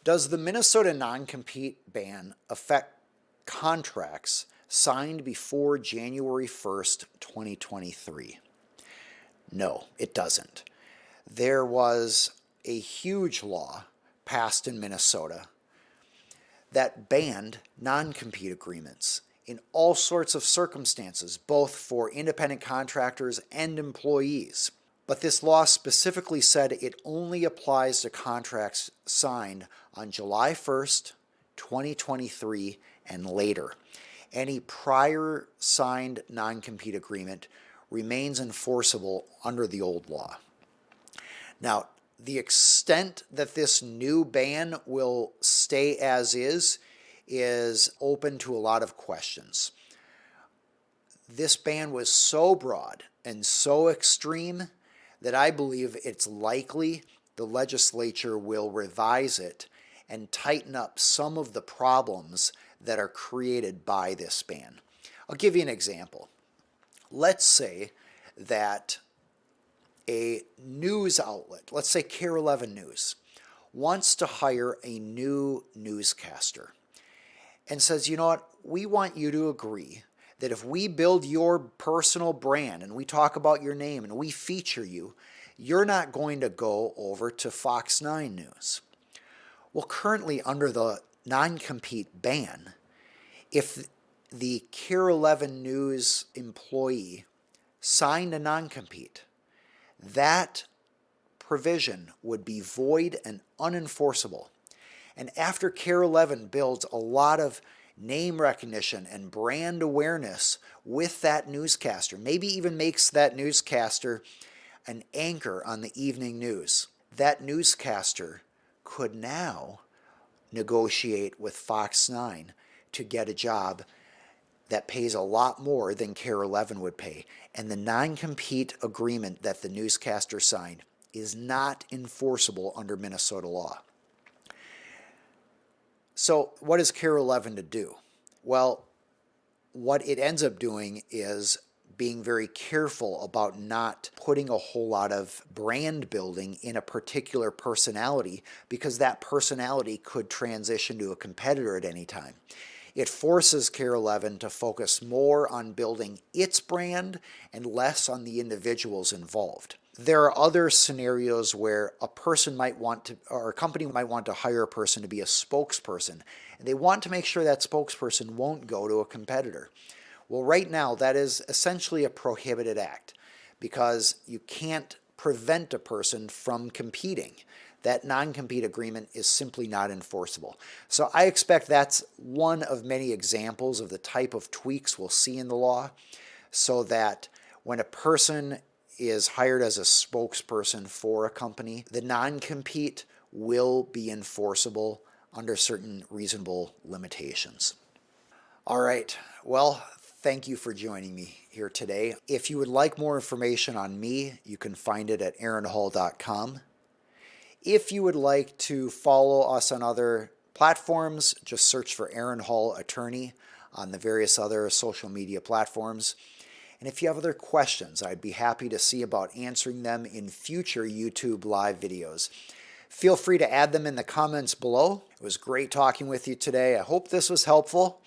Does the Minnesota non-compete ban affect contracts signed before January 1st, 2023? No, it doesn't. There was a huge law passed in Minnesota that banned non-compete agreements in all sorts of circumstances, both for independent contractors and employees. But this law specifically said it only applies to contracts signed on July 1st, 2023 and later. Any prior signed non-compete agreement remains enforceable under the old law. Now, the extent that this new ban will stay as is open to a lot of questions. This ban was so broad and so extreme that I believe it's likely the legislature will revise it and tighten up some of the problems that are created by this ban. I'll give you an example. Let's say that a news outlet, let's say KARE 11 News, wants to hire a new newscaster and says, you know what, we want you to agree that if we build your personal brand and we talk about your name and we feature you, you're not going to go over to Fox 9 News. Well, currently under the non-compete ban, if the KARE 11 News employee signed a non-compete, that provision would be void and unenforceable. And after KARE 11 builds a lot of name recognition and brand awareness with that newscaster, maybe even makes that newscaster an anchor on the evening news, that newscaster could now negotiate with Fox 9 to get a job that pays a lot more than KARE 11 would pay. And the non-compete agreement that the newscaster signed is not enforceable under Minnesota law. So what is KARE 11 to do? Well, what it ends up doing is being very careful about not putting a whole lot of brand building in a particular personality, because that personality could transition to a competitor at any time. It forces KARE 11 to focus more on building its brand and less on the individuals involved. There are other scenarios where a person might want to, or a company might want to hire a person to be a spokesperson, and they want to make sure that spokesperson won't go to a competitor. Well, right now, that is essentially a prohibited act because you can't prevent a person from competing. That non-compete agreement is simply not enforceable. So I expect that's one of many examples of the type of tweaks we'll see in the law, so that when a person is hired as a spokesperson for a company, the non-compete will be enforceable under certain reasonable limitations. All right, well, thank you for joining me here today. If you would like more information on me, you can find it at aaronhall.com. If you would like to follow us on other platforms, just search for Aaron Hall Attorney on the various other social media platforms. And if you have other questions, I'd be happy to see about answering them in future YouTube live videos. Feel free to add them in the comments below. It was great talking with you today. I hope this was helpful,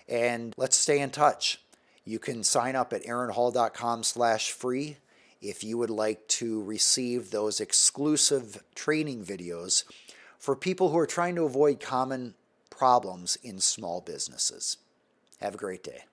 and let's stay in touch. You can sign up at aaronhall.com/free if you would like to receive those exclusive training videos for people who are trying to avoid common problems in small businesses. Have a great day.